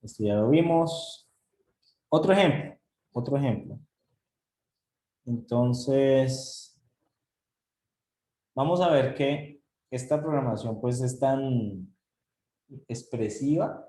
Esto ya lo vimos. Otro ejemplo, otro ejemplo. Entonces, vamos a ver que esta programación pues es tan expresiva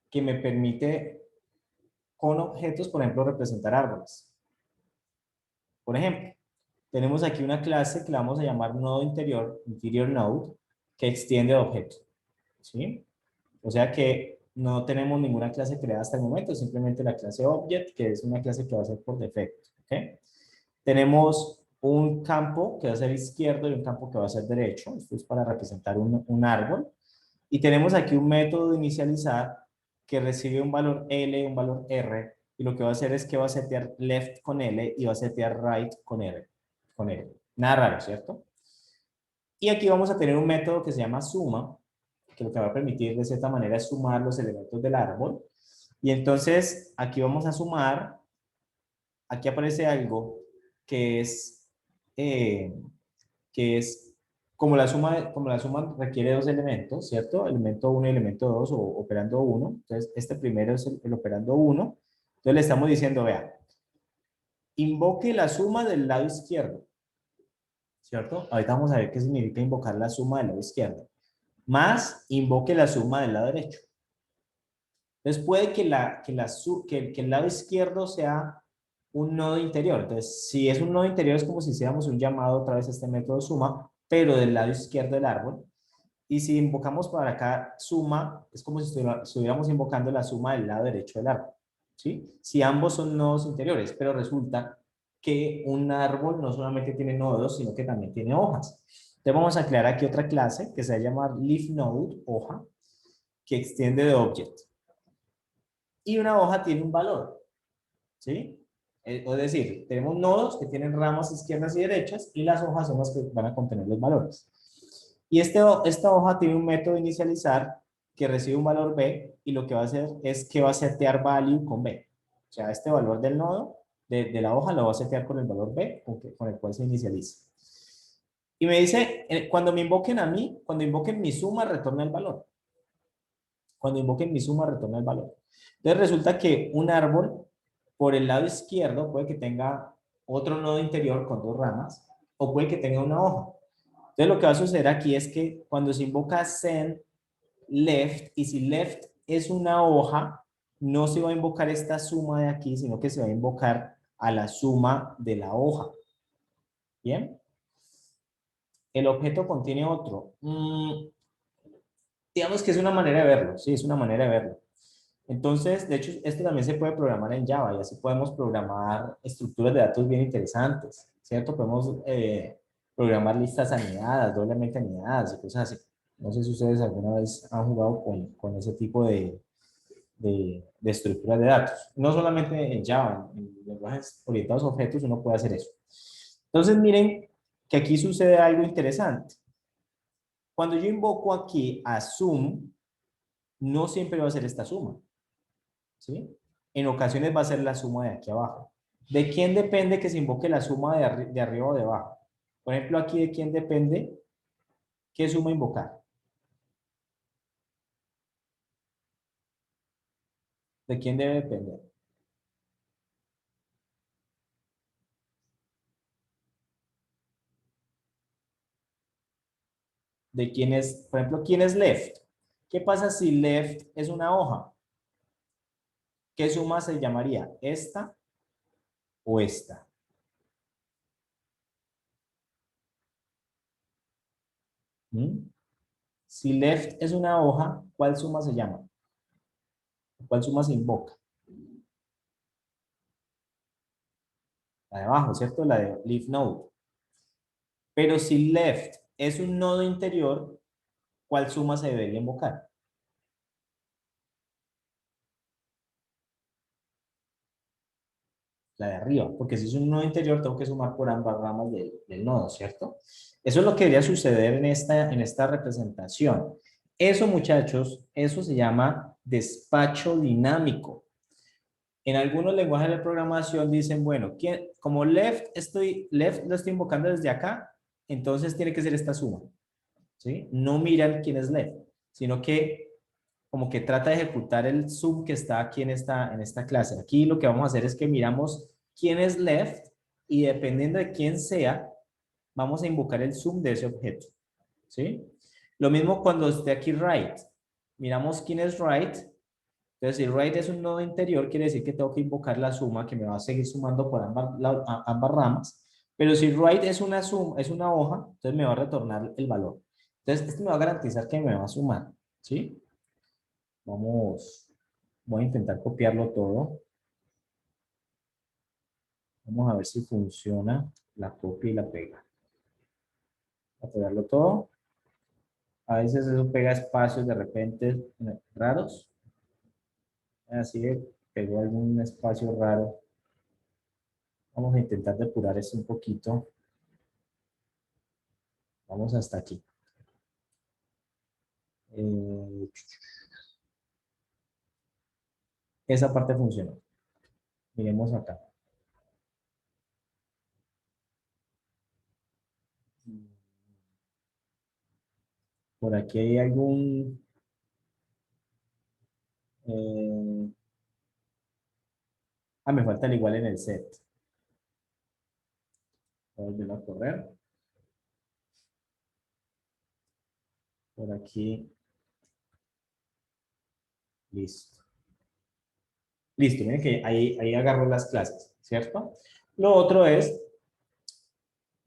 que me permite con objetos, por ejemplo, representar árboles. Por ejemplo, tenemos aquí una clase que la vamos a llamar nodo interior node, que extiende objeto, ¿sí? O sea que no tenemos ninguna clase creada hasta el momento, simplemente la clase object, que es una clase que va a ser por defecto, ¿ok? Tenemos un campo que va a ser izquierdo y un campo que va a ser derecho. Esto es para representar un árbol. Y tenemos aquí un método de inicializar que recibe un valor L y un valor R. Y lo que va a hacer es que va a setear left con L y va a setear right con R. Con L. Nada raro, ¿cierto? Y aquí vamos a tener un método que se llama suma, que lo que va a permitir de cierta manera es sumar los elementos del árbol. Y entonces aquí vamos a sumar, aquí aparece algo que es, eh, que es como la suma requiere dos elementos, ¿cierto? Elemento 1 y elemento 2 o operando 1. Entonces, este primero es el operando 1. Entonces le estamos diciendo, vea, invoque la suma del lado izquierdo, ¿cierto? Ahorita vamos a ver qué significa invocar la suma del lado izquierdo. Más invoque la suma del lado derecho. Entonces puede que el lado izquierdo sea un nodo interior. Entonces, si es un nodo interior, es como si hiciéramos un llamado otra vez a este método suma, pero del lado izquierdo del árbol. Y si invocamos para acá suma, es como si estuviéramos invocando la suma del lado derecho del árbol, ¿sí? Si ambos son nodos interiores, pero resulta que un árbol no solamente tiene nodos, sino que también tiene hojas. Entonces vamos a crear aquí otra clase que se va a llamar leaf node, hoja, que extiende de object. Y una hoja tiene un valor, ¿sí? Es decir, tenemos nodos que tienen ramas izquierdas y derechas y las hojas son las que van a contener los valores. Y esta hoja tiene un método de inicializar que recibe un valor B y lo que va a hacer es que va a setear value con B. O sea, este valor del nodo de la hoja lo va a setear con el valor B con el cual se inicializa. Y me dice, cuando me invoquen a mí, cuando invoquen mi suma, retorna el valor. Cuando invoquen mi suma, retorna el valor. Entonces resulta que un árbol por el lado izquierdo puede que tenga otro nodo interior con dos ramas o puede que tenga una hoja. Entonces lo que va a suceder aquí es que cuando se invoca send left y si left es una hoja, no se va a invocar esta suma de aquí, sino que se va a invocar a la suma de la hoja. ¿Bien? El objeto contiene otro. Digamos que es una manera de verlo, sí, es una manera de verlo. Entonces, de hecho, esto también se puede programar en Java y así podemos programar estructuras de datos bien interesantes, ¿cierto? Podemos programar listas anidadas, doblemente anidadas y cosas así. No sé si ustedes alguna vez han jugado con ese tipo de estructuras de datos. No solamente en Java, en lenguajes orientados a objetos uno puede hacer eso. Entonces, miren que aquí sucede algo interesante. Cuando yo invoco aquí a sum, no siempre va a ser esta suma, ¿sí? En ocasiones va a ser la suma de aquí abajo. ¿De quién depende que se invoque la suma de arriba o de abajo? Por ejemplo, aquí de quién depende qué suma invocar. ¿De quién debe depender? ¿De quién es, por ejemplo, quién es left? ¿Qué pasa si left es una hoja? ¿Qué suma se llamaría? ¿Esta o esta? ¿Mm? Si left es una hoja, ¿cuál suma se llama? ¿Cuál suma se invoca? La de abajo, ¿cierto? La de leaf node. Pero si left es un nodo interior, ¿cuál suma se debería invocar? La de arriba, porque si es un nodo interior, tengo que sumar por ambas ramas del nodo, ¿cierto? Eso es lo que debería suceder en esta representación. Eso, muchachos, eso se llama despacho dinámico. En algunos lenguajes de programación dicen, bueno, como left lo estoy invocando desde acá, entonces tiene que ser esta suma, ¿sí? No miran quién es left, sino que como que trata de ejecutar el sum que está aquí en esta clase. Aquí lo que vamos a hacer es que miramos quién es left y dependiendo de quién sea, vamos a invocar el sum de ese objeto. ¿Sí? Lo mismo cuando esté aquí right. Miramos quién es right. Entonces, si right es un nodo interior, quiere decir que tengo que invocar la suma que me va a seguir sumando por ambas ramas. Pero si right es una suma, es una hoja, entonces me va a retornar el valor. Entonces, esto me va a garantizar que me va a sumar. ¿Sí? Voy a intentar copiarlo todo. Vamos a ver si funciona la copia y la pega. Voy a pegarlo todo. A veces eso pega espacios de repente raros. Así que pegó algún espacio raro. Vamos a intentar depurar esto un poquito. Vamos hasta aquí. Eh, esa parte funcionó. Miremos acá. Por aquí hay algún... me falta el igual en el set. Voy a volver a correr. Por aquí. Listo. Listo, miren que ahí agarró las clases, ¿cierto? Lo otro es,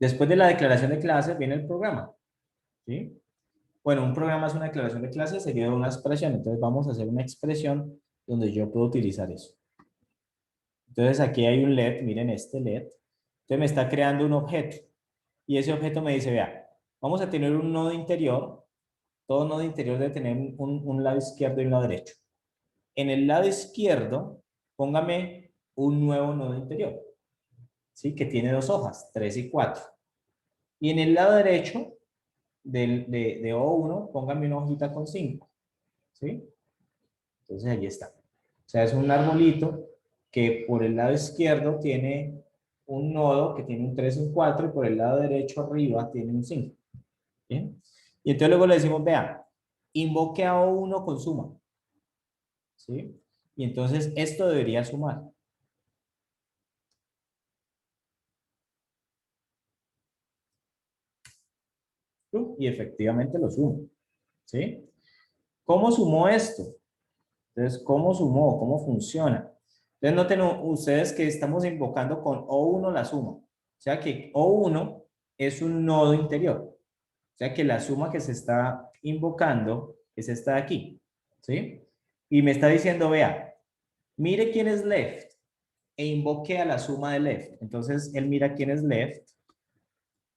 después de la declaración de clases viene el programa, ¿sí? Bueno, un programa es una declaración de clases seguido de una expresión, entonces vamos a hacer una expresión donde yo puedo utilizar eso. Entonces aquí hay un LED, miren este LED, entonces me está creando un objeto y ese objeto me dice, vea, vamos a tener un nodo interior, todo nodo interior debe tener un lado izquierdo y un lado derecho. En el lado izquierdo, póngame un nuevo nodo interior, ¿sí? Que tiene dos hojas, 3 y 4. Y en el lado derecho de O1, póngame una hojita con 5, ¿sí? Entonces allí está. O sea, es un arbolito que por el lado izquierdo tiene un nodo que tiene un 3 y un 4 y por el lado derecho arriba tiene un 5. ¿Bien? Y entonces luego le decimos, vea, invoque a O1 con suma. ¿Sí? Y entonces esto debería sumar. Y efectivamente lo sumo. ¿Sí? ¿Cómo sumó esto? Entonces, ¿cómo sumó? ¿Cómo funciona? Entonces, noten ustedes que estamos invocando con O1 la suma. O sea que O1 es un nodo interior. O sea que la suma que se está invocando es esta de aquí. ¿Sí? Y me está diciendo, vea, mire quién es left e invoque a la suma de left. Entonces, él mira quién es left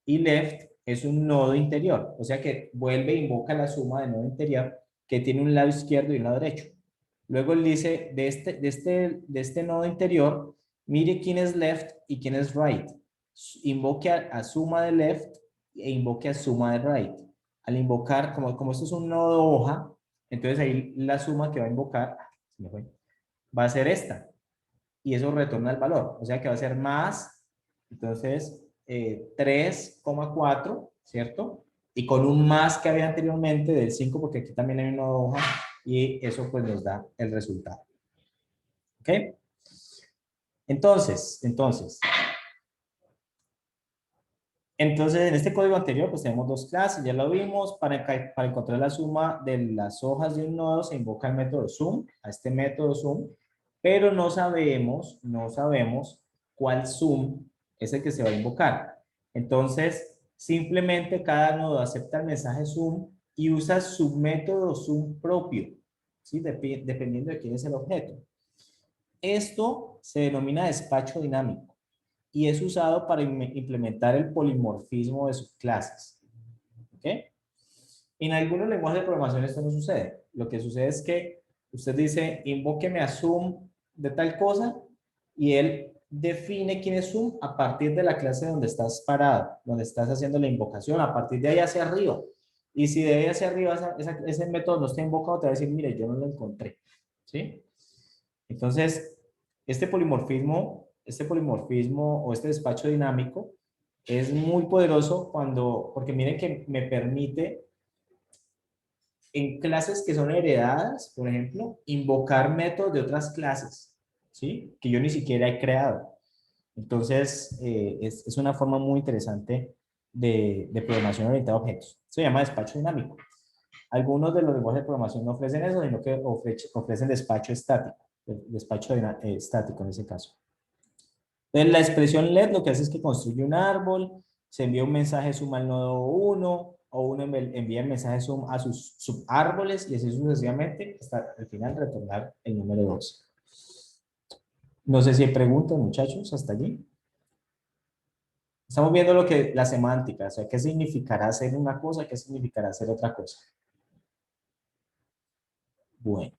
y left es un nodo interior. O sea que vuelve e invoca la suma de nodo interior que tiene un lado izquierdo y un lado derecho. Luego él dice, de este nodo interior, mire quién es left y quién es right. Invoque a suma de left e invoque a suma de right. Al invocar, como esto es un nodo hoja, entonces ahí la suma que va a invocar va a ser esta. Y eso retorna el valor. O sea que va a ser más, entonces, 3,4, ¿cierto? Y con un más que había anteriormente del 5, porque aquí también hay una hoja, y eso pues nos da el resultado. ¿Ok? Entonces, en este código anterior, pues tenemos dos clases, ya lo vimos. Para encontrar la suma de las hojas de un nodo se invoca el método sum, a este método sum, pero no sabemos cuál sum es el que se va a invocar. Entonces, simplemente cada nodo acepta el mensaje sum y usa su método sum propio, ¿sí? Dependiendo de quién es el objeto. Esto se denomina despacho dinámico y es usado para implementar el polimorfismo de sus clases. ¿Ok? En algunos lenguajes de programación esto no sucede. Lo que sucede es que usted dice, invóqueme a sum de tal cosa y él define quién es sum a partir de la clase donde estás parado, donde estás haciendo la invocación, a partir de ahí hacia arriba. Y si de ahí hacia arriba ese método no está invocado, te va a decir, mire, yo no lo encontré. ¿Sí? Entonces, este polimorfismo o este despacho dinámico es muy poderoso porque miren que me permite en clases que son heredadas, por ejemplo, invocar métodos de otras clases, ¿sí? Que yo ni siquiera he creado. Entonces, es una forma muy interesante de programación orientada a objetos. Se llama despacho dinámico. Algunos de los lenguajes de programación no ofrecen eso, sino que ofrecen despacho estático, estático en ese caso. Entonces, la expresión LED lo que hace es que construye un árbol, se envía un mensaje suma al nodo 1, o uno envía el mensaje sum a sus subárboles y así sucesivamente hasta al final retornar el número 2. No sé si hay preguntas, muchachos, hasta allí. Estamos viendo la semántica, o sea, qué significará hacer una cosa, qué significará hacer otra cosa. Bueno.